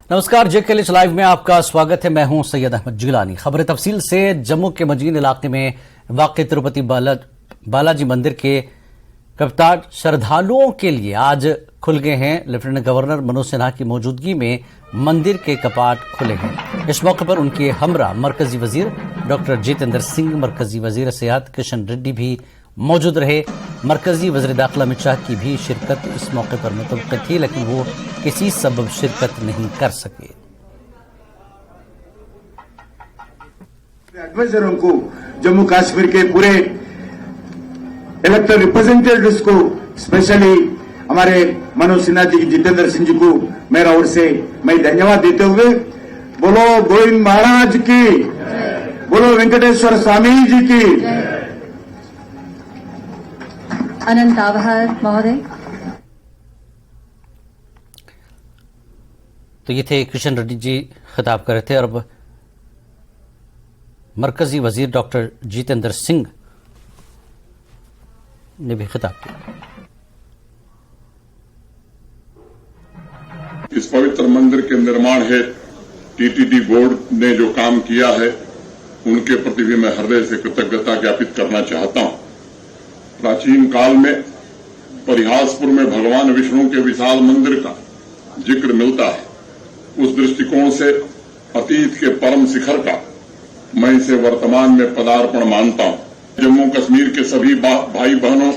नमस्कार, जेके लाइव में आपका स्वागत है। मैं हूं सैयद अहमद जिलानी। खबर तफसील से। जम्मू के मजीन इलाके में वाक़ तिरुपति बालाजी मंदिर के कपाट श्रद्धालुओं के लिए आज खुल गए हैं। लेफ्टिनेंट गवर्नर मनोज सिन्हा की मौजूदगी में मंदिर के कपाट खुले हैं। इस मौके पर उनके हमरा मरकजी वजीर डॉक्टर जितेंद्र सिंह, मरकजी वजीर सेहत किशन रेड्डी भी मौजूद रहे। मरकजी वज़ीर दाखिला अमित शाह की भी शिरकत इस मौके पर मुतवक्किल थी, लेकिन वो किसी सबब शिरकत नहीं कर सके। एडवाइजरों को, जम्मू कश्मीर के पूरे इलेक्टेड रिप्रेजेंटेटिव्स को, स्पेशली हमारे मनोज सिन्हा जी, जितेंद्र सिंह जी को मेरा ओर से मैं धन्यवाद देते हुए, बोलो गोविंद महाराज की, बोलो वेंकटेश्वर स्वामी जी की। अनंत आभार महोदय। तो ये थे किशन रेड्डी जी खिताब कर रहे थे, और अब मरकजी वजीर डॉक्टर जितेंद्र सिंह ने भी खिताब किया। इस पवित्र मंदिर के निर्माण हेतु टीटीडी बोर्ड ने जो काम किया है, उनके प्रति भी मैं हृदय से कृतज्ञता ज्ञापित करना चाहता हूं। प्राचीन काल में परिहासपुर में भगवान विष्णु के विशाल मंदिर का जिक्र मिलता है। उस दृष्टिकोण से अतीत के परम शिखर का मैं इसे वर्तमान में पदार्पण मानता हूं। जम्मू कश्मीर के सभी भाई बहनों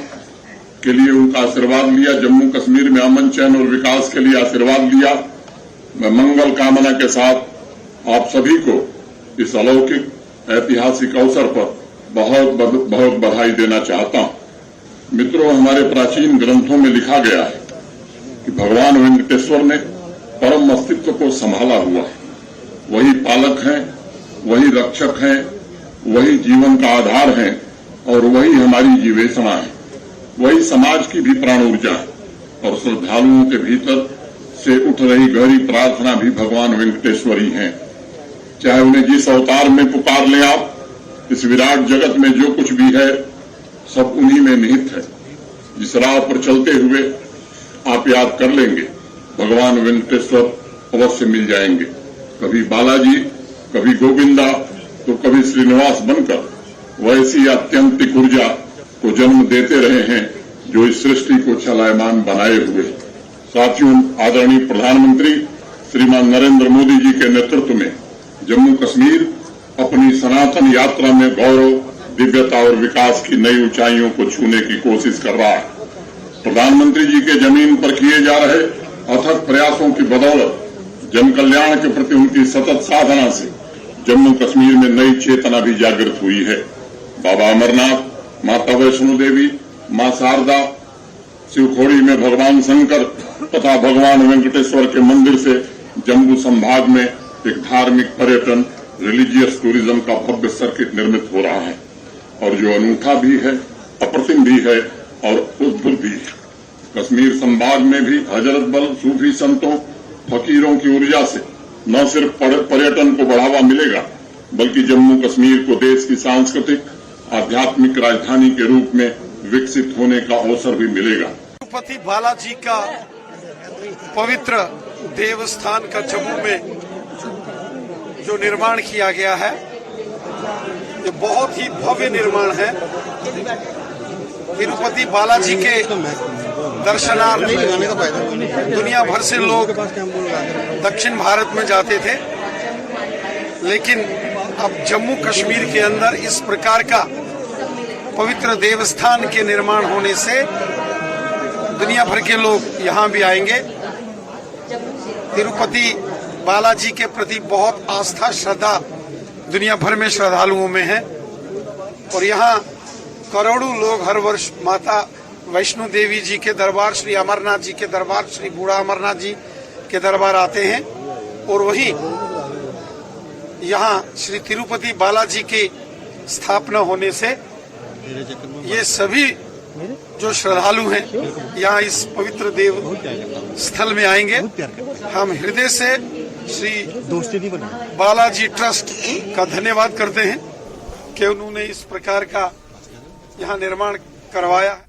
के लिए उनका आशीर्वाद लिया, जम्मू कश्मीर में अमन चैन और विकास के लिए आशीर्वाद लिया। मैं मंगल कामना के साथ आप सभी को इस अलौकिक ऐतिहासिक अवसर पर बहुत बहुत बधाई देना चाहता हूं। मित्रों, हमारे प्राचीन ग्रंथों में लिखा गया है कि भगवान वेंकटेश्वर ने परम अस्तित्व को संभाला हुआ है। वही पालक हैं, वही रक्षक हैं, वही जीवन का आधार हैं, और वही हमारी जीवेशना है। वही समाज की भी प्राण ऊर्जा है, और श्रद्धालुओं के भीतर से उठ रही गहरी प्रार्थना भी भगवान वेंकटेश्वर ही है। चाहे उन्हें जिस अवतार में पुकार लें आप, इस विराट जगत में जो कुछ भी है सब उन्हीं में निहित है। जिस राह पर चलते हुए आप याद कर लेंगे, भगवान वेंकटेश्वर अवश्य मिल जाएंगे। कभी बालाजी, कभी गोविंदा, तो कभी श्रीनिवास बनकर वैसी आत्यंतिक ऊर्जा को जन्म देते रहे हैं जो इस सृष्टि को चलायमान बनाए हुए। साथियों, आदरणीय प्रधानमंत्री श्रीमान नरेंद्र मोदी जी के नेतृत्व में जम्मू कश्मीर अपनी सनातन यात्रा में गौरव, दिव्यता और विकास की नई ऊंचाइयों को छूने की कोशिश कर रहा है। प्रधानमंत्री जी के जमीन पर किए जा रहे अथक प्रयासों की बदौलत, जन कल्याण के प्रति उनकी सतत साधना से जम्मू कश्मीर में नई चेतना भी जागृत हुई है। बाबा अमरनाथ, माता वैष्णो देवी, मां शारदा, शिवखोड़ी में भगवान शंकर तथा भगवान वेंकटेश्वर के मंदिर से जम्मू संभाग में एक धार्मिक पर्यटन, रिलीजियस टूरिज्म का भव्य सर्किट निर्मित हो रहा है, और जो अनूठा भी है, अप्रतिम भी है और अद्भुत भी है। कश्मीर संभाग में भी हजरत बल सूफी संतों, फकीरों की ऊर्जा से न सिर्फ पर्यटन को बढ़ावा मिलेगा, बल्कि जम्मू कश्मीर को देश की सांस्कृतिक आध्यात्मिक राजधानी के रूप में विकसित होने का अवसर भी मिलेगा। तिरुपति बालाजी का पवित्र देवस्थान का जम्मू में जो निर्माण किया गया है, ये बहुत ही भव्य निर्माण है। तिरुपति बालाजी के दर्शनार्थ दुनिया भर से लोग दक्षिण भारत में जाते थे, लेकिन अब जम्मू कश्मीर के अंदर इस प्रकार का पवित्र देवस्थान के निर्माण होने से दुनिया भर के लोग यहाँ भी आएंगे। तिरुपति बालाजी के प्रति बहुत आस्था, श्रद्धा दुनिया भर में श्रद्धालुओं में है, और यहाँ करोड़ों लोग हर वर्ष माता वैष्णो देवी जी के दरबार, श्री अमरनाथ जी के दरबार, श्री बूढ़ा अमरनाथ जी के दरबार आते हैं। और वहीं यहाँ श्री तिरुपति बालाजी की स्थापना होने से ये सभी जो श्रद्धालु हैं यहाँ इस पवित्र देव स्थल में आएंगे। हम हृदय से श्री बालाजी ट्रस्ट का धन्यवाद करते हैं कि उन्होंने इस प्रकार का यहाँ निर्माण करवाया है।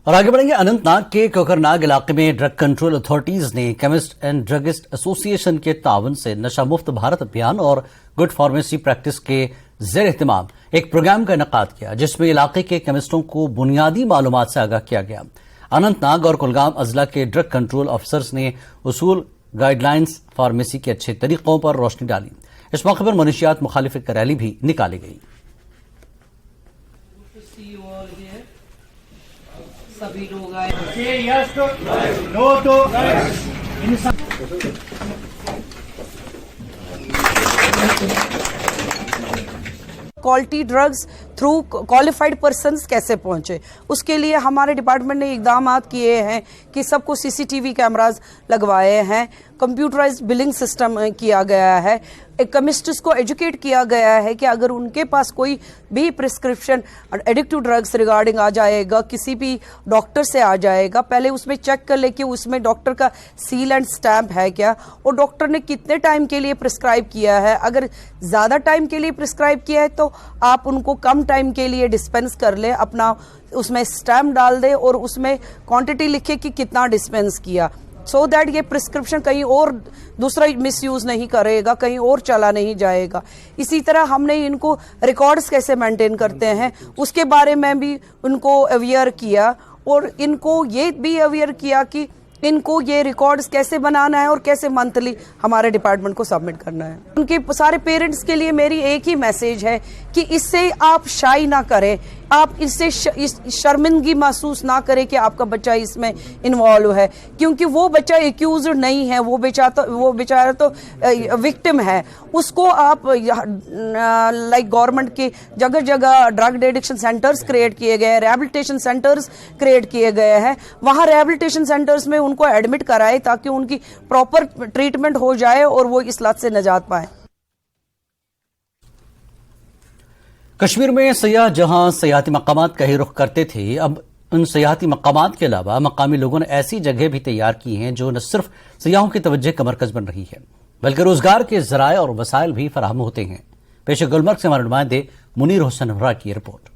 और आगे बढ़ेंगे। अनंतनाग के कोकरनाग इलाके में ड्रग कंट्रोल अथॉरिटीज ने केमिस्ट एंड ड्रगिस्ट एसोसिएशन के ताउन से नशा मुक्त भारत अभियान और गुड फार्मेसी प्रैक्टिस के जेर एहतमाम एक प्रोग्राम का इनेकाद किया, जिसमें इलाके के केमिस्टों को बुनियादी मालूमात से आगाह किया गया। अनंतनाग और कुलगाम अजला के ड्रग कंट्रोल अफसर्स ने उसूल, गाइडलाइंस, फार्मेसी के अच्छे तरीकों पर रोशनी डाली। इस मौके पर मनशियात मुखालिफ एक रैली भी निकाली गई। सभी लोग आए। Quality drugs through qualified persons कैसे पहुंचे, उसके लिए हमारे डिपार्टमेंट ने इकदाम किए हैं कि सबको सीसीटीवी कैमरास लगवाए हैं, कंप्यूटराइज्ड बिलिंग सिस्टम किया गया है, केमिस्ट्स को एजुकेट किया गया है कि अगर उनके पास कोई भी प्रिस्क्रिप्शन एडिक्टिव ड्रग्स रिगार्डिंग आ जाएगा, किसी भी डॉक्टर से आ जाएगा, पहले उसमें चेक कर ले कि उसमें डॉक्टर का सील एंड स्टैम्प है क्या, और डॉक्टर ने कितने टाइम के लिए प्रिस्क्राइब किया है। अगर ज़्यादा टाइम के लिए प्रिस्क्राइब किया है तो आप उनको कम टाइम के लिए डिस्पेंस कर ले, अपना उसमें स्टैम्प डाल दे और उसमें क्वांटिटी लिखे कि कितना डिस्पेंस किया, सो दैट ये प्रिस्क्रिप्शन कहीं और दूसरा मिसयूज नहीं करेगा, कहीं और चला नहीं जाएगा। इसी तरह हमने इनको रिकॉर्ड्स कैसे मेंटेन करते हैं उसके बारे में भी उनको अवेयर किया, और इनको ये भी अवेयर किया कि इनको ये रिकॉर्ड्स कैसे बनाना है और कैसे मंथली हमारे डिपार्टमेंट को सबमिट करना है। उनके सारे पेरेंट्स के लिए मेरी एक ही मैसेज है कि इससे आप शाई ना करें, आप इससे शर्मिंदगी महसूस ना करें कि आपका बच्चा इसमें इन्वॉल्व है, क्योंकि वो बच्चा एक्यूज नहीं है, वो बेचारा तो विक्टिम है। उसको आप लाइक गवर्नमेंट के जगह जगह ड्रग एडिक्शन सेंटर्स क्रिएट किए गए हैं, रिहैबिलिटेशन सेंटर्स क्रिएट किए गए हैं, वहाँ रिहैबिलिटेशन सेंटर्स में उनको एडमिट कराए ताकि उनकी प्रॉपर ट्रीटमेंट हो जाए और वो इस लत से निजात पाए। कश्मीर में सयाह जहां सयाहती मकामात का ही रुख करते थे, अब उन सयाहती मकामात के अलावा मकामी लोगों ने ऐसी जगह भी तैयार की हैं जो न सिर्फ सयाहों की तवज्जो का मरकज बन रही है, बल्कि रोजगार के जराए और वसाइल भी फराहम होते हैं। पेश गुलमर्ग से हमारे नुमाइंदे मुनीर हुसैन हमरा की रिपोर्ट।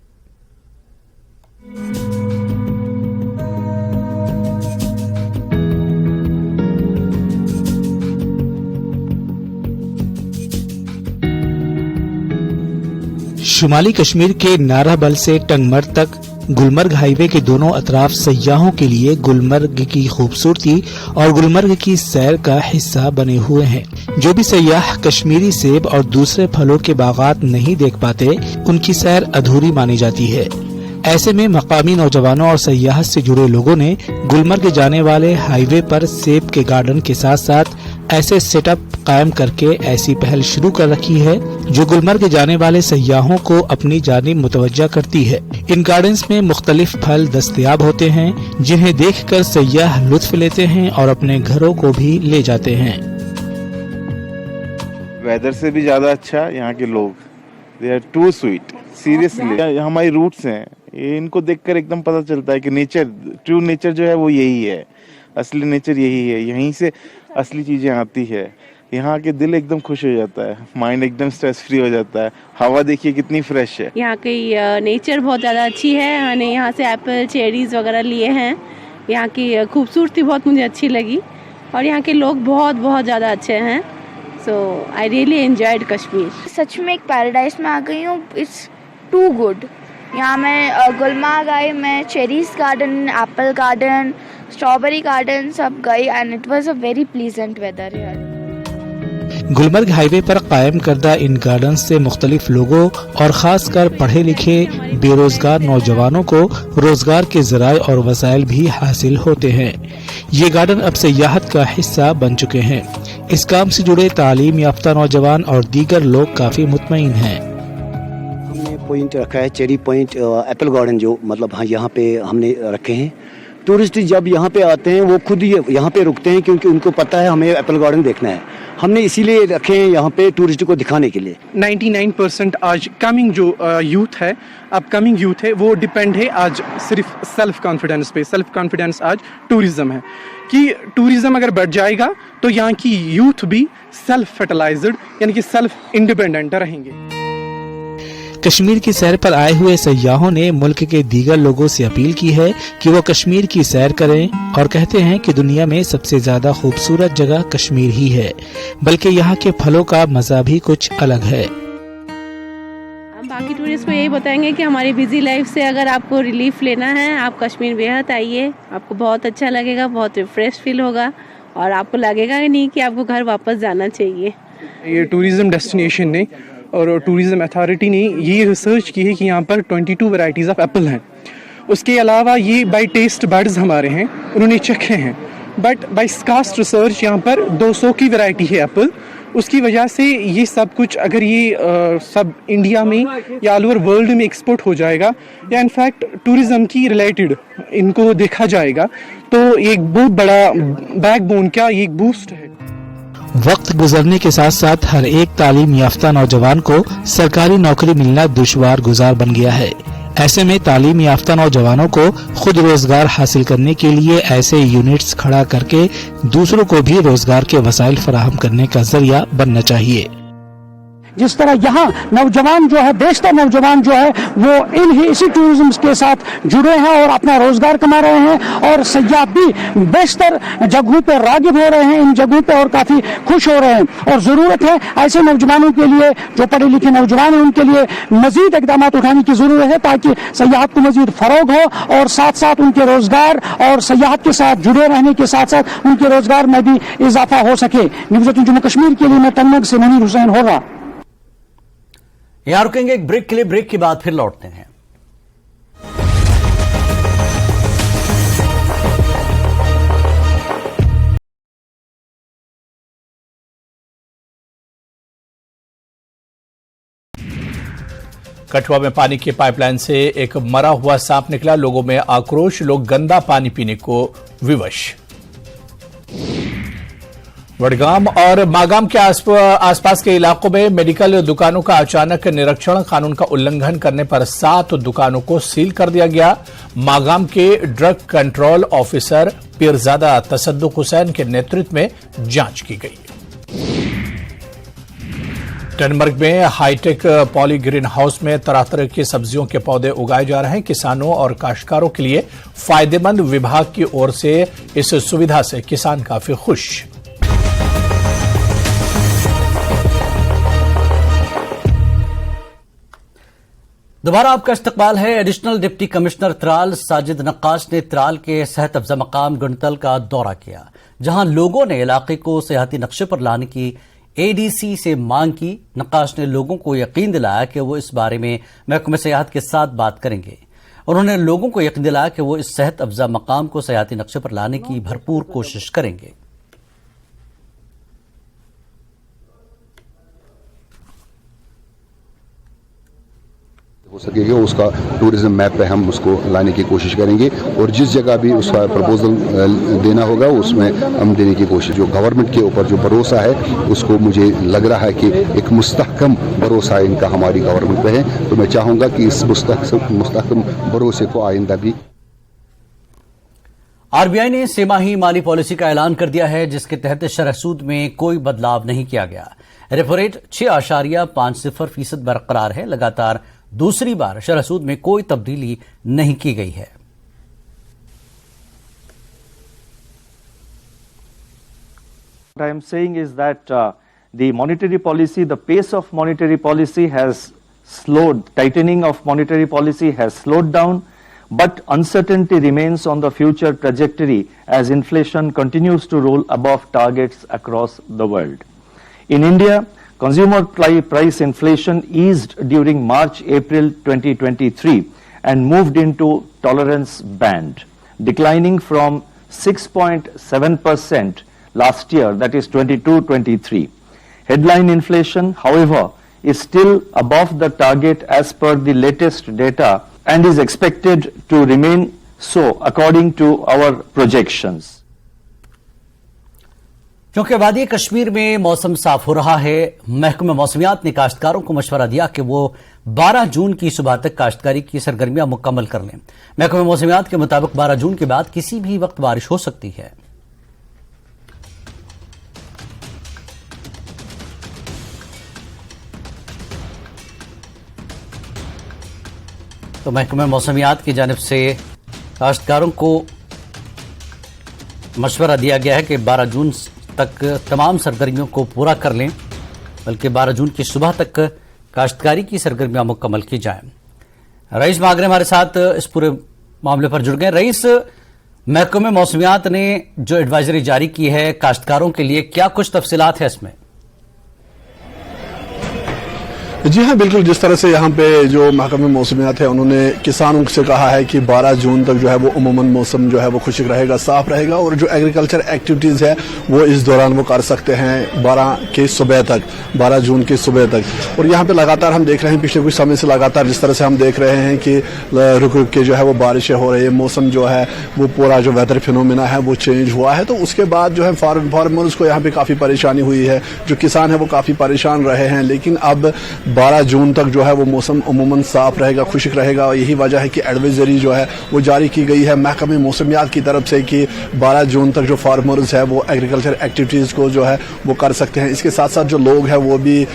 शुमाली कश्मीर के नाराबल से टंगमर तक गुलमर्ग हाईवे के दोनों अतराफ सयाहों के लिए गुलमर्ग की खूबसूरती और गुलमर्ग की सैर का हिस्सा बने हुए हैं। जो भी सयाह कश्मीरी सेब और दूसरे फलों के बागात नहीं देख पाते, उनकी सैर अधूरी मानी जाती है। ऐसे में मकामी नौजवानों और सयाहत से जुड़े लोगों ने गुलमर्ग जाने वाले हाईवे पर सेब के गार्डन के साथ साथ ऐसे सेटअप कायम करके ऐसी पहल शुरू कर रखी है जो गुलमर्ग जाने वाले सयाहों को अपनी जानिब मुतवज्जा करती है। इन गार्डन्स में मुख्तलिफ फल दस्तयाब होते हैं जिन्हें देखकर सयाह लुत्फ लेते हैं और अपने घरों को भी ले जाते हैं। वेदर से भी ज्यादा अच्छा यहाँ के लोग, they are too sweet, seriously. हमारी रूट्स हैं, इनको देखकर एकदम पता चलता है कि नेचर, ट्रू नेचर जो है वो यही है, असली नेचर यही है, यहीं से असली चीजें आती है। यहाँ के दिल एकदम खुश हो जाता है, माइंड एकदम स्ट्रेस फ्री हो जाता है। हवा देखिए कितनी फ्रेश है। यहाँ की नेचर बहुत ज़्यादा अच्छी है। मैंने यहाँ से एप्पल, चेरीज वगैरह लिए हैं। यहाँ की खूबसूरती बहुत मुझे अच्छी लगी और यहाँ के लोग बहुत बहुत ज़्यादा अच्छे हैं। So I really enjoyed Kashmir. सच में एक पैराडाइज में आ गई हूँ। It's too good. यहाँ मैं गुलमर्ग आई, मैं cherries garden, apple garden, strawberry garden सब गई and it was a very pleasant weather here. Gulmarg highway पर कायम करदा इन गार्डन से मुख्तलिफ लोगों और खासकर पढ़े लिखे बेरोजगार नौजवानों को रोजगार के जराए और वसाइल भी हासिल होते हैं। ये गार्डन अब सयाहत का हिस्सा बन चुके हैं। इस काम से जुड़े तालीम याफ्ता नौजवान और दीगर लोग काफी मुतमईन हैं। हमने पॉइंट रखा है चेरी पॉइंट, एप्पल गार्डन, जो मतलब हाँ यहाँ पे हमने रखे हैं। टूरिस्ट जब यहाँ पे आते हैं वो खुद यहाँ पे रुकते हैं क्योंकि उनको पता है हमें एप्पल गार्डन देखना है। हमने इसीलिए रखे हैं यहाँ पे टूरिस्ट को दिखाने के लिए। 99% आज कमिंग जो यूथ है, अपकमिंग यूथ है, वो डिपेंड है आज सिर्फ सेल्फ कॉन्फिडेंस पे। सेल्फ कॉन्फिडेंस आज टूरिज्म है कि टूरिज्म अगर बढ़ जाएगा तो यहाँ की यूथ भी सेल्फ फर्टिलाइज्ड यानी कि सेल्फ इंडिपेंडेंट रहेंगे। कश्मीर की सैर पर आए हुए सयाहों ने मुल्क के दीगर लोगों से अपील की है कि वो कश्मीर की सैर करें और कहते हैं कि दुनिया में सबसे ज्यादा खूबसूरत जगह कश्मीर ही है, बल्कि यहाँ के फलों का मजा भी कुछ अलग है। हम बाकी टूरिस्ट को यही बताएंगे कि हमारी बिजी लाइफ से अगर आपको रिलीफ लेना है, आप कश्मीर बेहद आइए, आपको बहुत अच्छा लगेगा, बहुत रिफ्रेश फील होगा और आपको लगेगा ही नहीं कि आपको घर वापस जाना चाहिए। ये टूरिज्म डेस्टिनेशन ने और टूरिज्म अथॉरिटी ने ये रिसर्च की है कि यहाँ पर 22 वैरायटीज़ ऑफ एप्पल हैं। उसके अलावा ये बाय टेस्ट बड्स हमारे हैं, उन्होंने चखे हैं, बट बाय कास्ट रिसर्च यहाँ पर 200 की वैरायटी है एप्पल। उसकी वजह से ये सब कुछ अगर ये सब इंडिया में या ऑल ओवर वर्ल्ड में एक्सपोर्ट हो जाएगा या इनफैक्ट टूरिज्म की रिलेटेड इनको देखा जाएगा तो एक बहुत बड़ा बैकबोन का ये एक बूस्ट है। वक्त गुजरने के साथ साथ हर एक तालीम याफ्ता नौजवान को सरकारी नौकरी मिलना दुश्वार गुजार बन गया है। ऐसे में तालीम याफ्ता नौजवानों को खुद रोजगार हासिल करने के लिए ऐसे यूनिट्स खड़ा करके दूसरों को भी रोजगार के वसाइल फराहम करने का जरिया बनना चाहिए। जिस तरह यहाँ नौजवान जो है, बेशतर नौजवान जो है वो इसी टूरिज्म के साथ जुड़े हैं और अपना रोजगार कमा रहे हैं और सयाह भी बेशतर जगहों पर रागिब हो रहे हैं इन जगहों पर और काफी खुश हो रहे हैं। और जरूरत है ऐसे नौजवानों के लिए, जो पढ़े लिखे नौजवान हैं, उनके लिए मजीद इकदाम उठाने की जरूरत है ताकि सयाहत को मजीद फरोग हो और साथ साथ उनके रोजगार और सयाहत के साथ जुड़े रहने के साथ साथ उनके रोजगार में भी इजाफा हो सके। न्यूज़ 18 जम्मू कश्मीर के लिए मैं तनमग से मनीर हुसैन हो रहा। यहां रुकेंगे एक ब्रेक के लिए, ब्रेक के बाद फिर लौटते हैं। कठुआ में पानी की पाइपलाइन से एक मरा हुआ सांप निकला, लोगों में आक्रोश, लोग गंदा पानी पीने को विवश। वडगाम और मागाम के आसपास के इलाकों में मेडिकल दुकानों का अचानक निरीक्षण, कानून का उल्लंघन करने पर 7 दुकानों को सील कर दिया गया। मागाम के drug control officer Peerzada Tasaduq Hussain के नेतृत्व में जांच की गई। टनमर्ग में हाईटेक पॉली ग्रीन हाउस में तरह तरह की सब्जियों के पौधे उगाए जा रहे हैं। किसानों और काश्तकारों के लिए फायदेमंद, विभाग की ओर से इस सुविधा से किसान काफी खुश। दोबारा आपका इस्तकबाल है। Additional deputy commissioner Tral Sajid Naqqash ने त्राल के सेहत अफजा मकाम गुंडतल का दौरा किया, जहां लोगों ने इलाके को सेहती नक्शे पर लाने की एडीसी से मांग की। नक्काश ने लोगों को यकीन दिलाया कि वो इस बारे में महकमे सेहत के साथ बात करेंगे। उन्होंने लोगों को यकीन दिलाया कि वो इस सेहत अफजा मकाम को सेहती नक्शे पर लाने की भरपूर कोशिश करेंगे। हो सकेगा उसका टूरिज्म मैप पे हम उसको लाने की कोशिश करेंगे और जिस जगह भी उसका प्रपोजल देना होगा उसमें हम देने की कोशिश। जो गवर्नमेंट के ऊपर जो भरोसा है उसको मुझे लग रहा है कि एक मुस्तहकम भरोसा इनका हमारी गवर्नमेंट पे है, तो मैं चाहूंगा कि इस मुस्तहकम भरोसे को आइंदा भी। आरबीआई ने सेमाही माली पॉलिसी का ऐलान कर दिया है, जिसके तहत शरह सूद में कोई बदलाव नहीं किया गया। रेपो रेट 6.50% बरकरार है। लगातार दूसरी बार शरह सूद में कोई तब्दीली नहीं की गई है। What I am saying is that the monetary policy, the pace of monetary policy has slowed, tightening of monetary policy has slowed down, but uncertainty remains on the future trajectory as inflation continues to roll above targets across the world. In India, consumer price inflation eased during March-April 2023 and moved into tolerance band, declining from 6.7% last year, that is 22-23. Headline inflation, however, is still above the target as per the latest data and is expected to remain so according to our projections. क्योंकि वादी कश्मीर में मौसम साफ हो रहा है, महकमा मौसमियात ने काश्तकारों को मशवरा दिया कि वो 12 जून की सुबह तक काश्तकारी की सरगर्मियां मुकम्मल कर लें। महकमा मौसमियात के मुताबिक 12 जून के बाद किसी भी वक्त बारिश हो सकती है। तो महकमे मौसमियात की जानिब से काश्तकारों को मशवरा दिया गया है कि 12 जून तक तमाम सरगर्मियों को पूरा कर लें, बल्कि 12 जून की सुबह तक काश्तकारी की सरगर्मियां मुकम्मल की जाएं। रईस मागरे हमारे साथ इस पूरे मामले पर जुड़ गए। रईस, महकमे मौसमियात ने जो एडवाइजरी जारी की है काश्तकारों के लिए, क्या कुछ तफसीलात है इसमें? जी हाँ, बिल्कुल। जिस तरह से यहाँ पे जो महकमे मौसमियात है उन्होंने किसानों से कहा है कि 12 जून तक जो है वो उमूमन मौसम जो है वो खुशक रहेगा, साफ रहेगा, और जो एग्रीकल्चर एक्टिविटीज़ है वो इस दौरान वो कर सकते हैं 12 जून की सुबह तक। और यहाँ पे लगातार हम देख रहे हैं पिछले कुछ समय से लगातार जिस तरह से हम देख रहे हैं कि रुक रुक के जो है वो बारिशें हो रही है, मौसम जो है वो पूरा जो वेदर फिनोमिना है वो चेंज हुआ है। तो उसके बाद जो है फार्मर्स को यहाँ पे काफ़ी परेशानी हुई है, जो किसान है वो काफ़ी परेशान रहे हैं। लेकिन अब 12 जून तक जो है वो मौसम अमूमन साफ रहेगा, खुशक रहेगा। और यही वजह है कि एडवाइजरी जो है वो जारी की गई है महकमे मौसमियात की तरफ से कि 12 जून तक जो फार्मर्स है वो एग्रीकल्चर एक्टिविटीज़ को जो है वो कर सकते हैं। इसके साथ साथ जो लोग हैं वो भी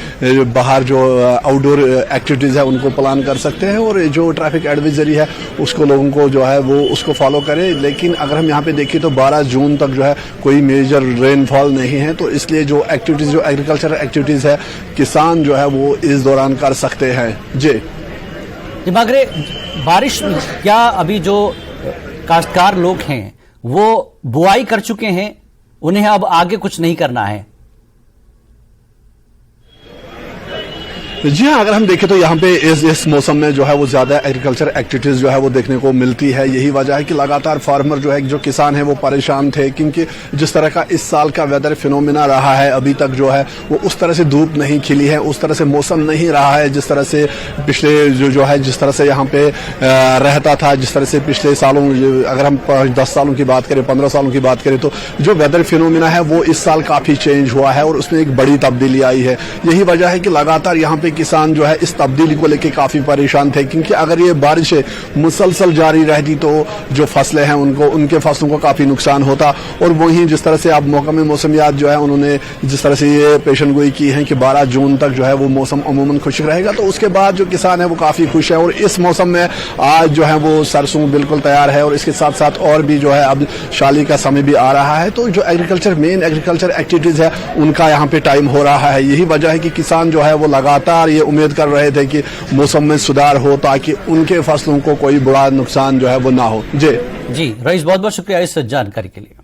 बाहर जो आउटडोर एक्टिविटीज़ है उनको प्लान कर सकते हैं, और जो ट्रैफिक एडवाइजरी है उसको लोगों को जो है वो उसको फॉलो करें। लेकिन अगर हम यहाँ पे देखें तो 12 जून तक जो है कोई मेजर रेनफॉल नहीं है, तो इसलिए जो एक्टिविटीज़ जो एग्रीकल्चर एक्टिविटीज़ है किसान जो है वो इस दौरान कर सकते हैं। जी मागरे, बारिश में क्या अभी जो काश्तकार लोग हैं वो बुआई कर चुके हैं, उन्हें अब आगे कुछ नहीं करना है? जी हाँ, अगर हम देखें तो यहाँ पे इस मौसम में जो है वो ज्यादा एग्रीकल्चर एक्टिविटीज जो है वो देखने को मिलती है। यही वजह है कि लगातार फार्मर जो है जो किसान है वो परेशान थे, क्योंकि जिस तरह का इस साल का वेदर फिनोमिना रहा है अभी तक जो है वो उस तरह से धूप नहीं खिली है, उस तरह से मौसम नहीं रहा है जिस तरह से पिछले जो है जिस तरह से यहाँ पे रहता था, जिस तरह से पिछले सालों, अगर हम 10 सालों की बात करें, 15 सालों की बात करें, तो जो वेदर फिनोमिना है वो इस साल काफी चेंज हुआ है और उसमें एक बड़ी तब्दीली आई है। यही वजह है कि लगातार यहाँ पे किसान जो है इस तब्दीली को लेकर काफी परेशान थे, क्योंकि अगर ये बारिशें मुसलसल जारी रहती तो जो फसलें हैं उनके फसलों को काफी नुकसान होता। और वहीं जिस तरह से अब महकमे मौसमियात जो है उन्होंने जिस तरह से ये पेशनगोई की है कि 12 जून तक जो है वो मौसम अमूमन खुशक रहेगा, तो उसके बाद जो किसान है वो काफी खुश है। और इस मौसम में आज जो है वो सरसों बिल्कुल तैयार है, और इसके साथ साथ और भी जो है अब शाली का समय भी आ रहा है, तो जो मेन एग्रीकल्चर एक्टिविटीज है उनका यहाँ पे टाइम हो रहा है। यही वजह है कि किसान जो है वो लगातार ये उम्मीद कर रहे थे कि मौसम में सुधार हो ताकि उनके फसलों को कोई बड़ा नुकसान जो है वो ना हो। जी रईस, बहुत बहुत शुक्रिया इस जानकारी के लिए।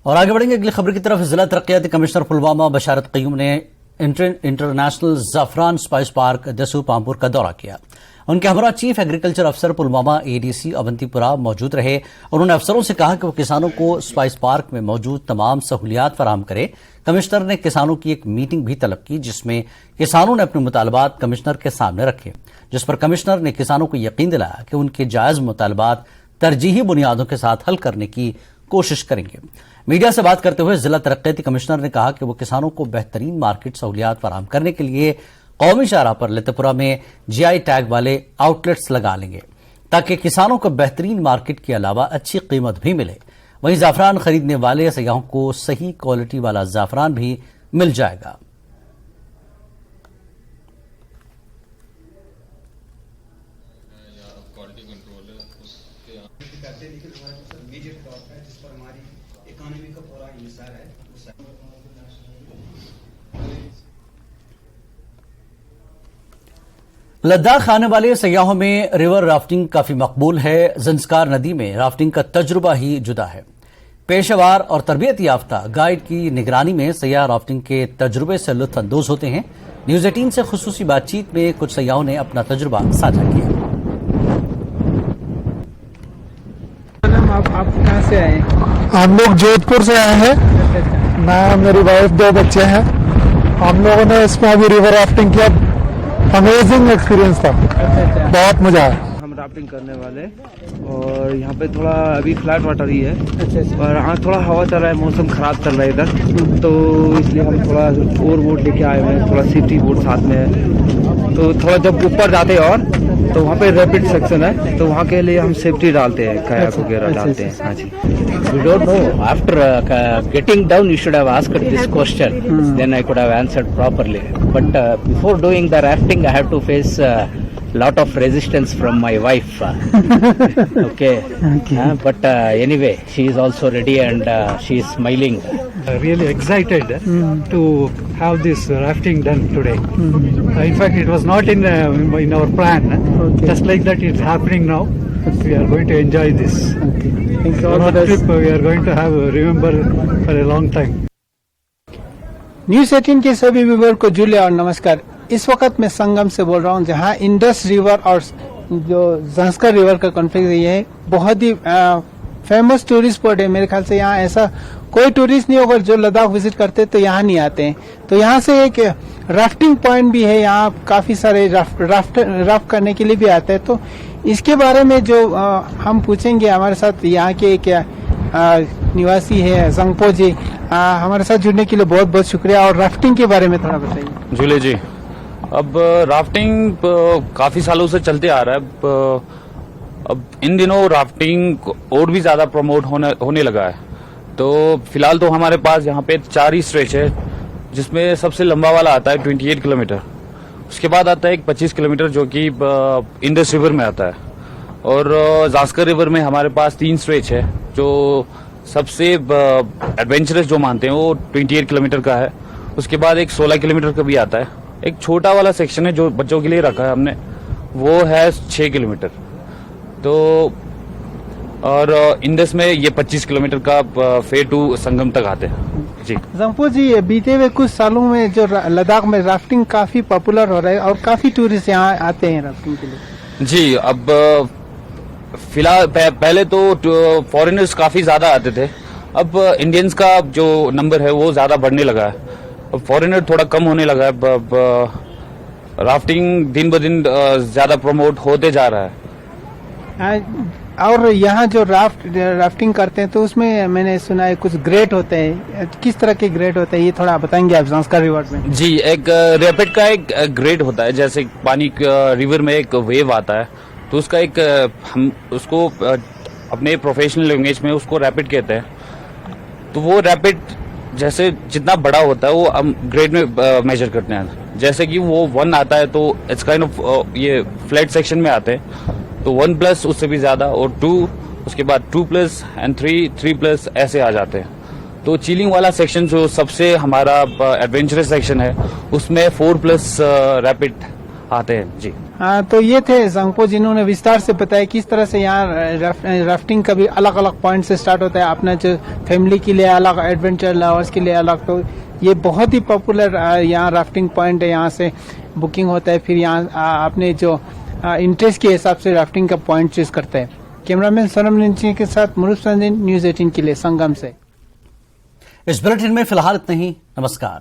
और आगे बढ़ेंगे अगली खबर की तरफ। जिला तरक्याती कमिश्नर पुलवामा बशारत क़य्यूम ने इंटरनेशनल ज़ाफ़रान स्पाइस पार्क दसू पामपुर का दौरा किया। उनके हमरा चीफ एग्रीकल्चर अफसर पुलवामा एडीसी अवंतीपुरा मौजूद रहे। उन्होंने अफसरों से कहा कि वो किसानों को स्पाइस पार्क में मौजूद तमाम सहूलियात फराहम करे। कमिश्नर ने किसानों की एक मीटिंग भी तलब की, जिसमें किसानों ने अपने मुतालबात कमिश्नर के सामने रखे, जिस पर कमिश्नर ने किसानों को यकीन दिलाया कि उनके जायज मुतालबात तरजीही बुनियादों के साथ हल करने की कोशिश करेंगे। मीडिया से बात करते हुए जिला तरक्याती कमिश्नर ने कहा कि वो किसानों को बेहतरीन मार्केट सहूलियात फराहम करने के लिए कौमी शाहराह पर लतेपुरा में जीआई टैग वाले आउटलेट्स लगा लेंगे, ताकि किसानों को बेहतरीन मार्केट के अलावा अच्छी कीमत भी मिले। वहीं ज़ाफ़रान खरीदने वाले सयाहों को सही क्वालिटी वाला ज़ाफ़रान भी मिल जाएगा। लद्दाख आने वाले सयाहों में रिवर राफ्टिंग काफी मकबूल है। ज़ंस्कार नदी में राफ्टिंग का तजुर्बा ही जुदा है। पेशेवर और तरबियत याफ्ता गाइड की निगरानी में सयाह राफ्टिंग के तजुर्बे से लुत्फ अंदोज होते हैं। न्यूज़ 18 से खुसूसी बातचीत में कुछ सयाहों ने अपना तजुर्बा साझा किया। आप कहाँ से आए? हम लोग जोधपुर से आए हैं। मैं, मेरी वाइफ, 2 बच्चे हैं। हम लोगों ने इसमें अभी रिवर राफ्टिंग किया, अमेजिंग एक्सपीरियंस था, बहुत मजा आया। हम राफ्टिंग करने वाले, और यहाँ पे थोड़ा अभी फ्लैट वाटर ही है, और हाँ थोड़ा हवा चल रहा है, मौसम खराब चल रहा है इधर, तो इसलिए हम थोड़ा और बोट लेके आए हुए हैं, थोड़ा सेफ्टी बोट साथ में है, तो थोड़ा जब ऊपर जाते हैं और तो वहाँ पे रैपिड सेक्शन है, तो वहाँ के लिए हम सेफ्टी डालते हैं, कायाक वगैरह डालते हैं। हाँ जी। We don't know. After getting down, you should have asked this question. Then I could have answered properly. But before doing the rafting, I have to face lot of resistance from my wife. Okay. But anyway, she is also ready and she is smiling. Really excited to have this rafting done today. In fact, it was not in our plan. Just like that, it's happening now. We are going to enjoy this. Thank you. All the trip we are going to have remember for a long time. News 18 के सभी viewer को जुले और नमस्कार। इस वक्त मैं संगम से बोल रहा हूँ, जहाँ इंडस रिवर और जो ज़ंस्कर रिवर का कॉन्फ्लिक्ट ये है, बहुत ही फेमस टूरिस्ट स्पॉट है। मेरे ख्याल से यहाँ ऐसा कोई टूरिस्ट नहीं होगा जो लद्दाख विजिट करते तो यहाँ नहीं आते हैं। तो यहाँ से एक राफ्टिंग पॉइंट भी है, यहाँ काफी सारे राफ्ट करने के लिए भी आते हैं। तो इसके बारे में जो हम पूछेंगे, हमारे साथ यहाँ के एक निवासी है जंगपो जी, हमारे साथ जुड़ने के लिए बहुत बहुत शुक्रिया। और राफ्टिंग के बारे में थोड़ा बताइए। झूले जी, अब राफ्टिंग काफी सालों से चलते आ रहा है। अब इन दिनों राफ्टिंग और भी ज्यादा प्रमोट होने लगा है। तो फिलहाल तो हमारे पास यहाँ पे 4 ही स्ट्रेच है, जिसमें सबसे लंबा वाला आता है 28 किलोमीटर। उसके बाद आता है एक 25 किलोमीटर जो कि इंडस रिवर में आता है, और ज़ास्कर रिवर में हमारे पास 3 स्ट्रेच है। जो सबसे एडवेंचरस जो मानते हैं वो 28 किलोमीटर का है। उसके बाद एक 16 किलोमीटर का भी आता है। एक छोटा वाला सेक्शन है जो बच्चों के लिए रखा है हमने, वो है 6 किलोमीटर। तो और इंडस में ये 25 किलोमीटर का फेर टू संगम तक आते हैं जी। जंगपो जी, बीते हुए कुछ सालों में जो लद्दाख में राफ्टिंग काफी पॉपुलर हो रहा है और काफी टूरिस्ट यहाँ आते हैं राफ्टिंग के लिए। जी, अब फिलहाल पहले तो फॉरेनर्स काफी ज्यादा आते थे। अब इंडियंस का जो नंबर है वो ज्यादा बढ़ने लगा है। अब फॉरेनर थोड़ा कम होने लगा है। अब राफ्टिंग दिन ब दिन ज्यादा प्रमोट होते जा रहा है। और यहाँ जो राफ्टिंग करते हैं तो उसमें मैंने सुना है कुछ ग्रेड होते हैं। किस तरह के ग्रेड होते हैं ये थोड़ा बताएंगे आप ज़ंस्कर रिवर में? जी, एक रैपिड का एक ग्रेड होता है। जैसे पानी रिवर में एक वेव आता है तो उसका एक हम उसको अपने प्रोफेशनल लैंग्वेज में उसको रैपिड कहते हैं। तो वो रैपिड जैसे जितना बड़ा होता है वो हम ग्रेड में मेजर करते हैं। जैसे कि वो 1 आता है तो इट्स काइंड ऑफ ये फ्लैट सेक्शन में आते हैं, तो 1+ उससे भी ज्यादा, और 2 उसके बाद 2+ एंड 3+ ऐसे आ जाते हैं। तो चिलिंग वाला सेक्शन जो सबसे हमारा एडवेंचरस सेक्शन है उसमें 4+ रैपिड आते हैं जी। हाँ, तो ये थे जंगपो जिन्होंने विस्तार से बताया किस तरह से यहाँ राफ्टिंग का भी अलग अलग पॉइंट से स्टार्ट होता है। अपना जो फैमिली के लिए अलग, एडवेंचर लवर्स के लिए अलग। तो ये बहुत ही पॉपुलर यहाँ राफ्टिंग पॉइंट है। यहाँ से बुकिंग होता है, फिर यहाँ अपने जो इंटरेस्ट के हिसाब से राफ्टिंग का पॉइंट चूज करते हैं। कैमरामैन सोनम निंची के साथ मुरुफ संदीन, न्यूज 18 के लिए संगम से। इस बुलेटिन में फिलहाल इतना ही। नमस्कार।